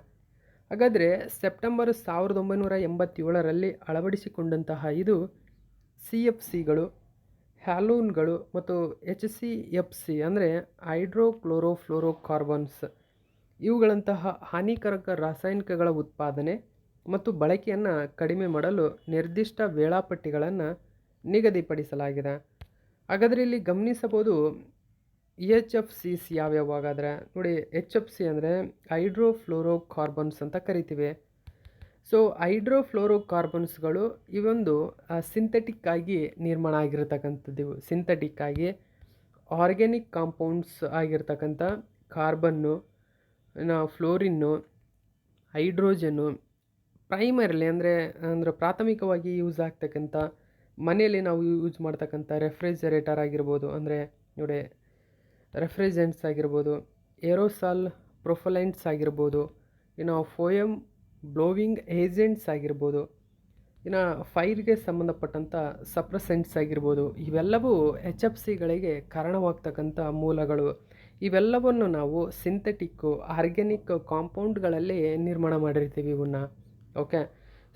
[SPEAKER 1] ಹಾಗಾದರೆ ಸೆಪ್ಟೆಂಬರ್ 1987ರಲ್ಲಿ ಅಳವಡಿಸಿಕೊಂಡಂತಹ ಇದು CFCಗಳು, ಹ್ಯಾಲೂನ್ಗಳು ಮತ್ತು HCFC ಅಂದರೆ ಹೈಡ್ರೋಕ್ಲೋರೋಫ್ಲೋರೋಕಾರ್ಬನ್ಸ್, ಇವುಗಳಂತಹ ಹಾನಿಕಾರಕ ರಾಸಾಯನಿಕಗಳ ಉತ್ಪಾದನೆ ಮತ್ತು ಬಳಕೆಯನ್ನು ಕಡಿಮೆ ಮಾಡಲು ನಿರ್ದಿಷ್ಟ ವೇಳಾಪಟ್ಟಿಗಳನ್ನು ನಿಗದಿಪಡಿಸಲಾಗಿದೆ. ಹಾಗಾದರೆ ಇಲ್ಲಿ ಗಮನಿಸಬಹುದು ಎಚ್ ಎಫ್ ಸಿಸ್ ಯಾವ್ಯಾವ ಹಾಗಾದರೆ ನೋಡಿ. ಎಚ್ ಎಫ್ ಸಿ ಅಂದರೆ ಹೈಡ್ರೋಫ್ಲೋರೋಕಾರ್ಬನ್ಸ್ ಅಂತ ಕರಿತೀವಿ. ಸೊ ಹೈಡ್ರೋಫ್ಲೋರೋಕಾರ್ಬನ್ಸ್ಗಳು ಇವೊಂದು ಸಿಂಥೆಟಿಕ್ ಆಗಿ ನಿರ್ಮಾಣ ಆಗಿರತಕ್ಕಂಥದ್ದು. ಸಿಂಥೆಟಿಕ್ ಆಗಿ ಆರ್ಗ್ಯಾನಿಕ್ ಕಾಂಪೌಂಡ್ಸ್ ಆಗಿರ್ತಕ್ಕಂಥ ಕಾರ್ಬನ್ನು, ಫ್ಲೋರಿನ್ನು, ಹೈಡ್ರೋಜನ್ನು ಪ್ರೈಮರಿಲಿ ಅಂದರೆ ಪ್ರಾಥಮಿಕವಾಗಿ ಯೂಸ್ ಆಗ್ತಕ್ಕಂಥ ಮನೆಯಲ್ಲಿ ನಾವು ಯೂಸ್ ಮಾಡ್ತಕ್ಕಂಥ ರೆಫ್ರಿಜರೇಟರ್ ಆಗಿರ್ಬೋದು, ಅಂದರೆ ನೋಡಿ ರೆಫ್ರಿಜರೆಂಟ್ಸ್ ಆಗಿರ್ಬೋದು, ಏರೋಸಾಲ್ ಪ್ರೊಫಲೆಂಟ್ಸ್ ಆಗಿರ್ಬೋದು, ಇನ್ನು ಫೋಯಮ್ ಬ್ಲೋವಿಂಗ್ ಏಜೆಂಟ್ಸ್ ಆಗಿರ್ಬೋದು, ಇನ್ನು ಫೈರ್ಗೆ ಸಂಬಂಧಪಟ್ಟಂಥ ಸಪ್ರೆಸೆಂಟ್ಸ್ ಆಗಿರ್ಬೋದು, ಇವೆಲ್ಲವೂ ಎಚ್ ಎಫ್ ಸಿಗಳಿಗೆ ಕಾರಣವಾಗ್ತಕ್ಕಂಥ ಮೂಲಗಳು. ಇವೆಲ್ಲವನ್ನು ನಾವು ಸಿಂಥೆಟಿಕ್ಕು ಆರ್ಗ್ಯಾನಿಕ್ ಕಾಂಪೌಂಡ್ಗಳಲ್ಲಿ ನಿರ್ಮಾಣ ಮಾಡಿರ್ತೀವಿ ಇವನ್ನ. ಓಕೆ,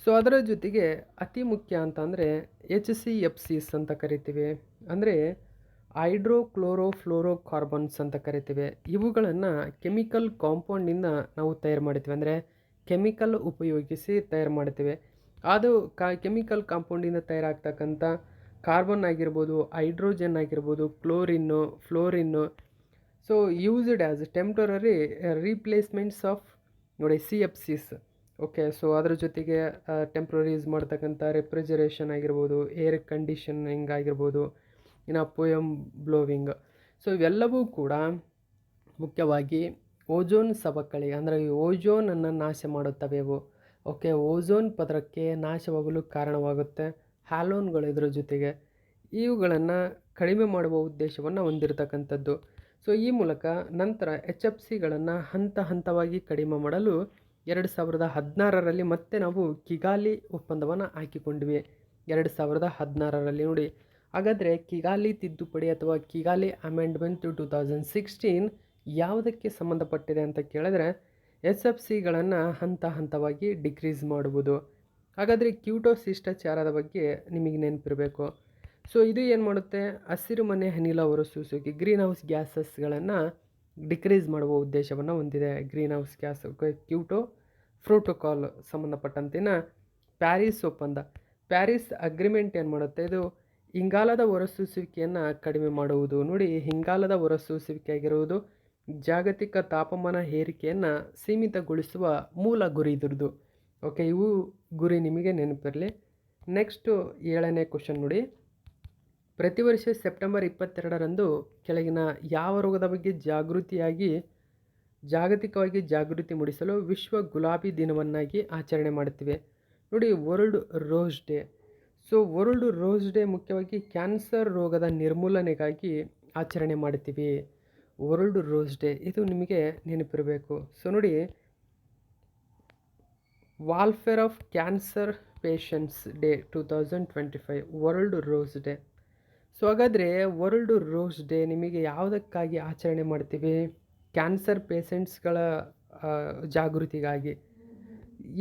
[SPEAKER 1] ಸೊ ಅದರ ಜೊತೆಗೆ ಅತಿ ಮುಖ್ಯ ಅಂತಂದರೆ ಎಚ್ ಸಿ ಎಫ್ ಸಿಸ್ ಅಂತ ಕರಿತೀವಿ, ಅಂದರೆ ಹೈಡ್ರೋಕ್ಲೋರೋಫ್ಲೋರೋಕಾರ್ಬನ್ಸ್ ಅಂತ ಕರಿತೀವಿ. ಇವುಗಳನ್ನು ಕೆಮಿಕಲ್ ಕಾಂಪೌಂಡಿಂದ ನಾವು ತಯಾರು ಮಾಡ್ತೀವಿ, ಅಂದರೆ ಕೆಮಿಕಲ್ ಉಪಯೋಗಿಸಿ ತಯಾರು ಮಾಡ್ತೀವಿ. ಅದು ಕೆಮಿಕಲ್ ಕಾಂಪೌಂಡಿಂದ ತಯಾರಾಗ್ತಕ್ಕಂಥ ಕಾರ್ಬನ್ ಆಗಿರ್ಬೋದು, ಹೈಡ್ರೋಜನ್ ಆಗಿರ್ಬೋದು, chlorine, fluorine, so used as temporary replacements of ನೋಡಿ C F Cs. Okay, so ಅದ್ರ ಜೊತೆಗೆ ಟೆಂಪ್ರರಿ ಯೂಸ್ ಮಾಡ್ತಕ್ಕಂಥ ರೆಫ್ರಿಜರೇಷನ್ ಆಗಿರ್ಬೋದು, ಏರ್ ಕಂಡೀಷನಿಂಗ್ ಆಗಿರ್ಬೋದು, ಇನ್ನು ಪೋಯಮ್ ಬ್ಲೋವಿಂಗ್. ಸೊ ಇವೆಲ್ಲವೂ ಕೂಡ ಮುಖ್ಯವಾಗಿ ಓಜೋನ್ ಸವಕಳಿ, ಅಂದರೆ ಓಜೋನನ್ನು ನಾಶ ಮಾಡುತ್ತವೆ ಇವು. ಓಕೆ, ಓಝೋನ್ ಪದರಕ್ಕೆ ನಾಶವಾಗಲು ಕಾರಣವಾಗುತ್ತೆ ಹ್ಯಾಲೋನ್ಗಳು. ಇದರ ಜೊತೆಗೆ ಇವುಗಳನ್ನು ಕಡಿಮೆ ಮಾಡುವ ಉದ್ದೇಶವನ್ನು ಹೊಂದಿರತಕ್ಕಂಥದ್ದು. ಸೊ ಈ ಮೂಲಕ ನಂತರ ಎಚ್ ಎಫ್ ಸಿಗಳನ್ನು ಹಂತ ಹಂತವಾಗಿ ಕಡಿಮೆ ಮಾಡಲು 2016ರಲ್ಲಿ ಮತ್ತೆ ನಾವು ಕಿಗಾಲಿ ಒಪ್ಪಂದವನ್ನು ಹಾಕಿಕೊಂಡ್ವಿ. 2016ರಲ್ಲಿ ನೋಡಿ. ಹಾಗಾದರೆ ಕಿಗಾಲಿ ತಿದ್ದುಪಡಿ ಅಥವಾ ಕಿಗಾಲಿ ಅಮೆಂಡ್ಮೆಂಟ್ 2016 ಯಾವುದಕ್ಕೆ ಸಂಬಂಧಪಟ್ಟಿದೆ ಅಂತ ಕೇಳಿದ್ರೆ ಎಚ್ ಎಫ್ ಸಿಗಳನ್ನು ಹಂತ ಹಂತವಾಗಿ ಡಿಕ್ರೀಸ್ ಮಾಡುವುದು. ಹಾಗಾದರೆ ಕ್ಯೋಟೋ ಶಿಷ್ಟಾಚಾರದ ಬಗ್ಗೆ ನಿಮಗೆ ನೆನಪಿರಬೇಕು. ಸೊ ಇದು ಏನು ಮಾಡುತ್ತೆ, ಹಸಿರು ಮನೆ ಅನಿಲ ಹೊರಸೂಸುವಿಕೆ ಗ್ರೀನ್ ಹೌಸ್ ಗ್ಯಾಸಸ್ಗಳನ್ನು ಡಿಕ್ರೀಸ್ ಮಾಡುವ ಉದ್ದೇಶವನ್ನು ಹೊಂದಿದೆ. Greenhouse gas Kyoto protocol ಸಂಬಂಧಪಟ್ಟಂತಿನ ಪ್ಯಾರಿಸ್ ಒಪ್ಪಂದ, ಪ್ಯಾರಿಸ್ ಅಗ್ರಿಮೆಂಟ್ ಏನು ಮಾಡುತ್ತೆ, ಇದು ಇಂಗಾಲದ ಹೊರಸೂಸುವಿಕೆಯನ್ನು ಕಡಿಮೆ ಮಾಡುವುದು. ನೋಡಿ, ಇಂಗಾಲದ ಹೊರಸೂಸುವಿಕೆ ಆಗಿರುವುದು ಜಾಗತಿಕ ತಾಪಮಾನ ಏರಿಕೆಯನ್ನು ಸೀಮಿತಗೊಳಿಸುವ ಮೂಲ ಗುರಿ ಇದ್ರದ್ದು. ಓಕೆ, ಇವು ಗುರಿ ನಿಮಗೆ ನೆನಪಿರಲಿ. ನೆಕ್ಸ್ಟು 7ನೇ ಕ್ವಶನ್ ನೋಡಿ. ಪ್ರತಿ ವರ್ಷ ಸೆಪ್ಟೆಂಬರ್ 22ರಂದು ಕೆಳಗಿನ ಯಾವ ರೋಗದ ಬಗ್ಗೆ ಜಾಗತಿಕವಾಗಿ ಜಾಗೃತಿ ಮೂಡಿಸಲು ವಿಶ್ವ ಗುಲಾಬಿ ದಿನವನ್ನಾಗಿ ಆಚರಣೆ ಮಾಡ್ತೀವಿ? ನೋಡಿ, world rose day. So world rose day ಮುಖ್ಯವಾಗಿ ಕ್ಯಾನ್ಸರ್ ರೋಗದ ನಿರ್ಮೂಲನೆಗಾಗಿ ಆಚರಣೆ ಮಾಡ್ತೀವಿ. ವರ್ಲ್ಡ್ ರೋಸ್ ಡೇ ಇದು ನಿಮಗೆ ನೆನಪಿರಬೇಕು. ಸೊ ನೋಡಿ, welfare of cancer patients day 2025 world rose day. So ಹಾಗಾದರೆ ವರ್ಲ್ಡ್ ರೋಸ್ ಡೇ ನಿಮಗೆ ಯಾವುದಕ್ಕಾಗಿ ಆಚರಣೆ ಮಾಡ್ತೀವಿ? ಕ್ಯಾನ್ಸರ್ ಪೇಷಂಟ್ಸ್ಗಳ ಜಾಗೃತಿಗಾಗಿ.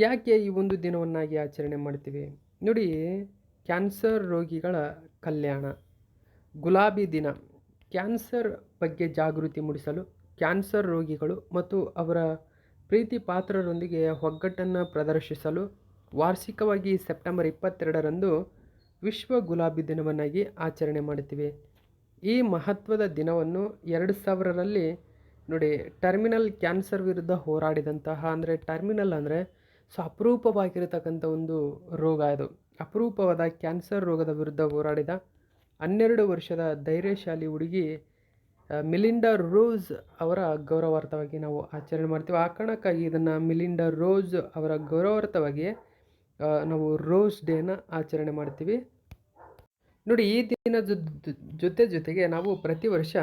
[SPEAKER 1] ಯಾಕೆ ಈ ಒಂದು ದಿನವನ್ನಾಗಿ ಆಚರಣೆ ಮಾಡ್ತೀವಿ? ನೋಡಿ, ಕ್ಯಾನ್ಸರ್ ರೋಗಿಗಳ ಕಲ್ಯಾಣ. ಗುಲಾಬಿ ದಿನ ಕ್ಯಾನ್ಸರ್ ಬಗ್ಗೆ ಜಾಗೃತಿ ಮೂಡಿಸಲು, ಕ್ಯಾನ್ಸರ್ ರೋಗಿಗಳು ಮತ್ತು ಅವರ ಪ್ರೀತಿ ಪಾತ್ರರೊಂದಿಗೆ ಒಗ್ಗಟ್ಟನ್ನು ಪ್ರದರ್ಶಿಸಲು ವಾರ್ಷಿಕವಾಗಿ ಸೆಪ್ಟೆಂಬರ್ 22ರಂದು ವಿಶ್ವ ಗುಲಾಬಿ ದಿನವನ್ನಾಗಿ ಆಚರಣೆ ಮಾಡ್ತೀವಿ. ಈ ಮಹತ್ವದ ದಿನವನ್ನು 2000ರಲ್ಲಿ ನೋಡಿ ಟರ್ಮಿನಲ್ ಕ್ಯಾನ್ಸರ್ ವಿರುದ್ಧ ಹೋರಾಡಿದಂತಹ, ಅಂದರೆ ಟರ್ಮಿನಲ್ ಅಂದರೆ ಸೊ ಅಪರೂಪವಾಗಿರತಕ್ಕಂಥ ಒಂದು ರೋಗ. ಇದು ಅಪರೂಪವಾದ ಕ್ಯಾನ್ಸರ್ ರೋಗದ ವಿರುದ್ಧ ಹೋರಾಡಿದ 12 ವರ್ಷದ ಧೈರ್ಯಶಾಲಿ ಹುಡುಗಿ ಮಿಲಿಂಡಾ ರೋಸ್ ಅವರ ಗೌರವಾರ್ಥವಾಗಿ ನಾವು ಆಚರಣೆ ಮಾಡ್ತೀವಿ. ಆ ಕಾರಣಕ್ಕಾಗಿ ಇದನ್ನು ಮಿಲಿಂಡಾ ರೋಸ್ ಅವರ ಗೌರವಾರ್ಥವಾಗಿ ನಾವು ರೋಸ್ ಡೇನ ಆಚರಣೆ ಮಾಡ್ತೀವಿ. ನೋಡಿ, ಈ ದಿನ ಜೊತೆಗೆ ನಾವು ಪ್ರತಿ ವರ್ಷ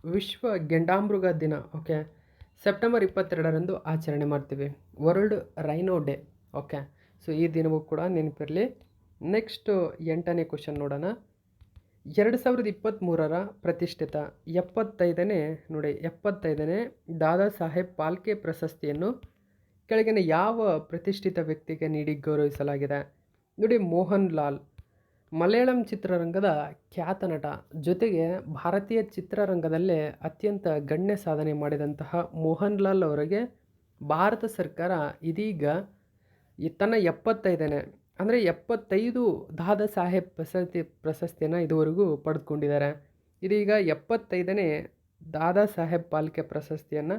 [SPEAKER 1] ವಿಶ್ವ ಗೆಂಡಾಮೃಗ ದಿನ ಓಕೆ ಸೆಪ್ಟೆಂಬರ್ 22ರಂದು ಆಚರಣೆ ಮಾಡ್ತೀವಿ. World rhino day. Okay, so ಈ ದಿನವೂ ಕೂಡ ನೆನಪಿರಲಿ. ನೆಕ್ಸ್ಟ್ 8ನೇ ಕ್ವಶನ್ ನೋಡೋಣ. 2023ರ ಪ್ರತಿಷ್ಠಿತ 75ನೇ ದಾದಾ ಸಾಹೇಬ್ ಫಾಲ್ಕೆ ಪ್ರಶಸ್ತಿಯನ್ನು ಕೆಳಗಿನ ಯಾವ ಪ್ರತಿಷ್ಠಿತ ವ್ಯಕ್ತಿಗೆ ನೀಡಿ ಗೌರವಿಸಲಾಗಿದೆ? ನೋಡಿ, ಮೋಹನ್ ಲಾಲ್. ಮಲಯಾಳಂ ಚಿತ್ರರಂಗದ ಖ್ಯಾತ ನಟ, ಜೊತೆಗೆ ಭಾರತೀಯ ಚಿತ್ರರಂಗದಲ್ಲೇ ಅತ್ಯಂತ ಗಣ್ಯ ಸಾಧನೆ ಮಾಡಿದಂತಹ ಮೋಹನ್ ಲಾಲ್ ಅವರಿಗೆ ಭಾರತ ಸರ್ಕಾರ ಇದೀಗ ತನ್ನ 75ನೇ ಅಂದರೆ 75 ದಾದಾ ಸಾಹೇಬ್ ಪ್ರಶಸ್ತಿಯನ್ನು ಇದುವರೆಗೂ ಪಡೆದುಕೊಂಡಿದ್ದಾರೆ. ಇದೀಗ 75ನೇ ದಾದಾ ಸಾಹೇಬ್ ಫಾಲ್ಕೆ ಪ್ರಶಸ್ತಿಯನ್ನು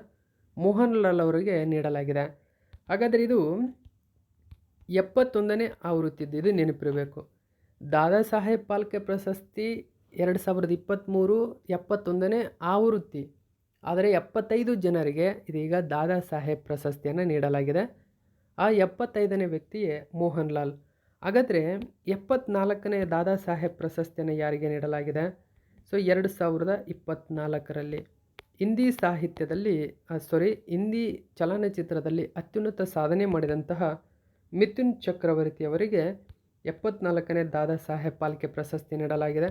[SPEAKER 1] ಮೋಹನ್ ಲಾಲ್ ಅವರಿಗೆ ನೀಡಲಾಗಿದೆ. ಹಾಗಾದರೆ ಇದು 71ನೇ ಆವೃತ್ತಿದ್ದು, ಇದು ನೆನಪಿರಬೇಕು. ದಾದಾ ಸಾಹೇಬ್ ಫಾಲ್ಕೆ ಪ್ರಶಸ್ತಿ 2023 71ನೇ ಆವೃತ್ತಿ. ಆದರೆ 75 ಜನರಿಗೆ ಇದೀಗ ದಾದಾ ಸಾಹೇಬ್ ಪ್ರಶಸ್ತಿಯನ್ನು ನೀಡಲಾಗಿದೆ. ಆ 75ನೇ ವ್ಯಕ್ತಿಯೇ ಮೋಹನ್ ಲಾಲ್. ಹಾಗಾದರೆ 74ನೇ ದಾದಾ ಸಾಹೇಬ್ ಪ್ರಶಸ್ತಿಯನ್ನು ಯಾರಿಗೆ ನೀಡಲಾಗಿದೆ? ಸೊ 2024ರಲ್ಲಿ ಹಿಂದಿ ಸಾಹಿತ್ಯದಲ್ಲಿ ಹಿಂದಿ ಚಲನಚಿತ್ರದಲ್ಲಿ ಅತ್ಯುನ್ನತ ಸಾಧನೆ ಮಾಡಿದಂತಹ ಮಿಥುನ್ ಚಕ್ರವರ್ತಿ ಅವರಿಗೆ 74ನೇ ದಾದಾ ಸಾಹೇಬ್ ಫಾಲ್ಕೆ ಪ್ರಶಸ್ತಿ ನೀಡಲಾಗಿದೆ.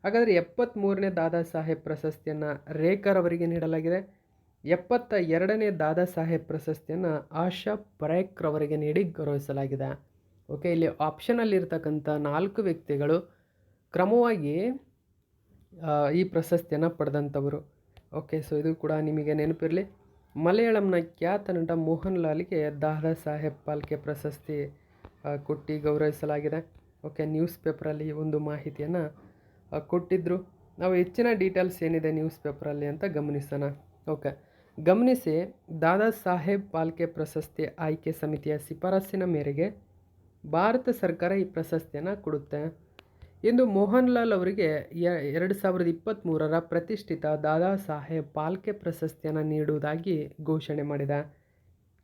[SPEAKER 1] ಹಾಗಾದರೆ 73ನೇ ದಾದಾ ಸಾಹೇಬ್ ಪ್ರಶಸ್ತಿಯನ್ನು ರೇಖರ್ ಅವರಿಗೆ ನೀಡಲಾಗಿದೆ. 72ನೇ ದಾದಾ ಸಾಹೇಬ್ ಪ್ರಶಸ್ತಿಯನ್ನು ಆಶಾ ಪರೇಖ್ ಅವರಿಗೆ ನೀಡಿ ಗೌರವಿಸಲಾಗಿದೆ. ಓಕೆ, ಇಲ್ಲಿ ಆಪ್ಷನಲ್ಲಿರ್ತಕ್ಕಂಥ 4 ವ್ಯಕ್ತಿಗಳು ಕ್ರಮವಾಗಿ ಈ ಪ್ರಶಸ್ತಿಯನ್ನು ಪಡೆದಂಥವರು. ಓಕೆ, ಸೊ ಇದು ಕೂಡ ನಿಮಗೆ ನೆನಪಿರಲಿ. ಮಲಯಾಳಂನ ಖ್ಯಾತ ನಟ ಮೋಹನ್ ಲಾಲ್ಗೆ ದಾದಾ ಸಾಹೇಬ್ ಫಾಲ್ಕೆ ಪ್ರಶಸ್ತಿ ಕೊಟ್ಟು ಗೌರವಿಸಲಾಗಿದೆ. ಓಕೆ, ನ್ಯೂಸ್ ಪೇಪರಲ್ಲಿ ಒಂದು ಮಾಹಿತಿಯನ್ನು ಕೊಟ್ಟಿದ್ದರು. ನಾವು ಹೆಚ್ಚಿನ ಡೀಟೇಲ್ಸ್ ಏನಿದೆ ನ್ಯೂಸ್ ಪೇಪರಲ್ಲಿ ಅಂತ ಗಮನಿಸೋಣ. ಓಕೆ, ಗಮನಿಸಿ. ದಾದಾ ಸಾಹೇಬ್ ಫಾಲ್ಕೆ ಪ್ರಶಸ್ತಿ ಆಯ್ಕೆ ಸಮಿತಿಯ ಶಿಫಾರಸ್ಸಿನ ಮೇರೆಗೆ ಭಾರತ ಸರ್ಕಾರ ಈ ಪ್ರಶಸ್ತಿಯನ್ನು ಕೊಡುತ್ತೆ ಎಂದು ಮೋಹನ್ ಲಾಲ್ ಅವರಿಗೆ 2023ರ ಪ್ರತಿಷ್ಠಿತ ದಾದಾ ಸಾಹೇಬ್ ಫಾಲ್ಕೆ ಪ್ರಶಸ್ತಿಯನ್ನು ನೀಡುವುದಾಗಿ ಘೋಷಣೆ ಮಾಡಿದೆ.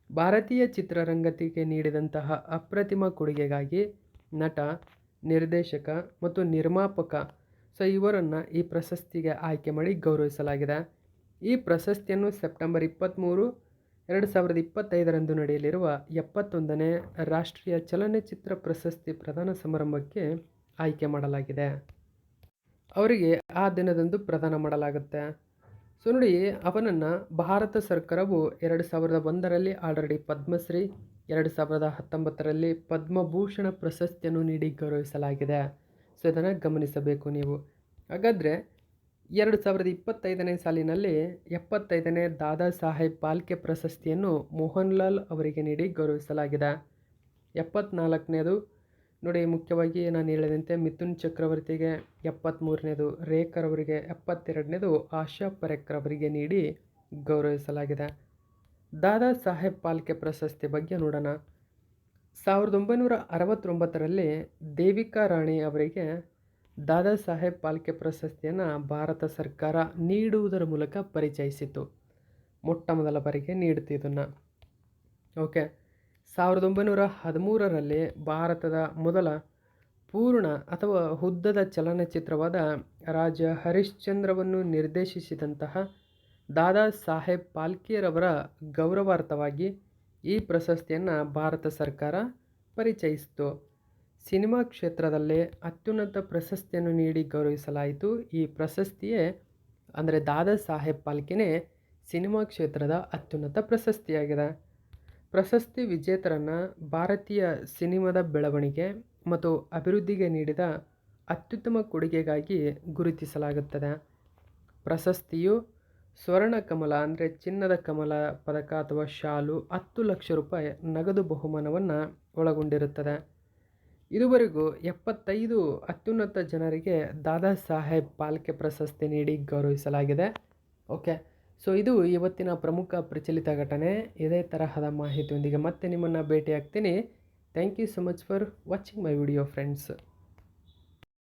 [SPEAKER 1] ಭಾರತೀಯ ಚಿತ್ರರಂಗಕ್ಕೆ ನೀಡಿದಂತಹ ಅಪ್ರತಿಮ ಕೊಡುಗೆಗಾಗಿ ನಟ, ನಿರ್ದೇಶಕ ಮತ್ತು ನಿರ್ಮಾಪಕ ಇವರನ್ನು ಈ ಪ್ರಶಸ್ತಿಗೆ ಆಯ್ಕೆ ಮಾಡಿ ಗೌರವಿಸಲಾಗಿದೆ. ಈ ಪ್ರಶಸ್ತಿಯನ್ನು ಸೆಪ್ಟೆಂಬರ್ 23, 2025ರಂದು ನಡೆಯಲಿರುವ 71ನೇ ರಾಷ್ಟ್ರೀಯ ಚಲನಚಿತ್ರ ಪ್ರಶಸ್ತಿ ಪ್ರದಾನ ಸಮಾರಂಭಕ್ಕೆ ಆಯ್ಕೆ ಮಾಡಲಾಗಿದೆ. ಅವರಿಗೆ ಆ ದಿನದಂದು ಪ್ರದಾನ ಮಾಡಲಾಗುತ್ತೆ. ಸೊ ನೋಡಿ, ಅವನನ್ನು ಭಾರತ ಸರ್ಕಾರವು 2001ರಲ್ಲಿ ಆಲ್ರೆಡಿ ಪದ್ಮಶ್ರೀ, 2019ರಲ್ಲಿ ಪದ್ಮಭೂಷಣ ಪ್ರಶಸ್ತಿಯನ್ನು ನೀಡಿ ಗೌರವಿಸಲಾಗಿದೆ. ಸೊ ಇದನ್ನು ಗಮನಿಸಬೇಕು ನೀವು. ಹಾಗಾದರೆ 2025ನೇ ಸಾಲಿನಲ್ಲಿ 75ನೇ ದಾದಾ ಸಾಹೇಬ್ ಫಾಲ್ಕೆ ಪ್ರಶಸ್ತಿಯನ್ನು ಮೋಹನ್ ಲಾಲ್ ಅವರಿಗೆ ನೀಡಿ ಗೌರವಿಸಲಾಗಿದೆ. 74ನೇದು ನೋಡಿ, ಮುಖ್ಯವಾಗಿ ನಾನು ಹೇಳಿದಂತೆ ಮಿಥುನ್ ಚಕ್ರವರ್ತಿಗೆ, 73ನೇದು ರೇಖರ್ ಅವರಿಗೆ, 72ನೇದು ಆಶಾ ಪರೇಖ್ ಅವರಿಗೆ ನೀಡಿ ಗೌರವಿಸಲಾಗಿದೆ. ದಾದಾ ಸಾಹೇಬ್ ಫಾಲ್ಕೆ ಪ್ರಶಸ್ತಿ ಬಗ್ಗೆ ನೋಡೋಣ. 1969ರಲ್ಲಿ ದೇವಿಕಾ ರಾಣಿ ಅವರಿಗೆ ದಾದಾ ಸಾಹೇಬ್ ಫಾಲ್ಕೆ ಪ್ರಶಸ್ತಿಯನ್ನು ಭಾರತ ಸರ್ಕಾರ ನೀಡುವುದರ ಮೂಲಕ ಪರಿಚಯಿಸಿತು. ಮೊಟ್ಟ ಮೊದಲ ಬಾರಿಗೆ ನೀಡುತ್ತಿದ್ದನ್ನು. ಓಕೆ, 1913ರಲ್ಲಿ ಭಾರತದ ಮೊದಲ ಪೂರ್ಣ ಅಥವಾ ಉದ್ದದ ಚಲನಚಿತ್ರವಾದ ರಾಜ ಹರಿಶ್ಚಂದ್ರವನ್ನು ನಿರ್ದೇಶಿಸಿದಂತಹ ದಾದಾ ಸಾಹೇಬ್ ಫಾಲ್ಕೆರವರ ಗೌರವಾರ್ಥವಾಗಿ ಈ ಪ್ರಶಸ್ತಿಯನ್ನು ಭಾರತ ಸರ್ಕಾರ ಪರಿಚಯಿಸಿತು. ಸಿನಿಮಾ ಕ್ಷೇತ್ರದಲ್ಲೇ ಅತ್ಯುನ್ನತ ಪ್ರಶಸ್ತಿಯನ್ನು ನೀಡಿ ಗೌರವಿಸಲಾಯಿತು. ಈ ಪ್ರಶಸ್ತಿಯೇ ಅಂದರೆ ದಾದಾ ಸಾಹೇಬ್ ಫಾಲ್ಕೆನೇ ಸಿನಿಮಾ ಕ್ಷೇತ್ರದ ಅತ್ಯುನ್ನತ ಪ್ರಶಸ್ತಿಯಾಗಿದೆ. ಪ್ರಶಸ್ತಿ ವಿಜೇತರನ್ನು ಭಾರತೀಯ ಸಿನಿಮಾದ ಬೆಳವಣಿಗೆ ಮತ್ತು ಅಭಿವೃದ್ಧಿಗೆ ನೀಡಿದ ಅತ್ಯುತ್ತಮ ಕೊಡುಗೆಗಾಗಿ ಗುರುತಿಸಲಾಗುತ್ತದೆ. ಪ್ರಶಸ್ತಿಯು ಸ್ವರ್ಣ ಕಮಲ ಅಂದರೆ ಚಿನ್ನದ ಕಮಲ ಪದಕ ಅಥವಾ ಶಾಲು, 10 ಲಕ್ಷ ರೂಪಾಯಿ ನಗದು ಬಹುಮಾನವನ್ನು ಒಳಗೊಂಡಿರುತ್ತದೆ. ಇದುವರೆಗೂ 75 ಅತ್ಯುನ್ನತ ಜನರಿಗೆ ದಾದಾ ಸಾಹೇಬ್ ಫಾಲ್ಕೆ ಪ್ರಶಸ್ತಿ ನೀಡಿ ಗೌರವಿಸಲಾಗಿದೆ. ಓಕೆ, ಸೊ ಇದು ಇವತ್ತಿನ ಪ್ರಮುಖ ಪ್ರಚಲಿತ ಘಟನೆ. ಇದೇ ತರಹದ ಮಾಹಿತಿಯೊಂದಿಗೆ ಮತ್ತೆ ನಿಮ್ಮನ್ನು ಭೇಟಿಯಾಗ್ತೀನಿ. Thank you so much for watching my video friends.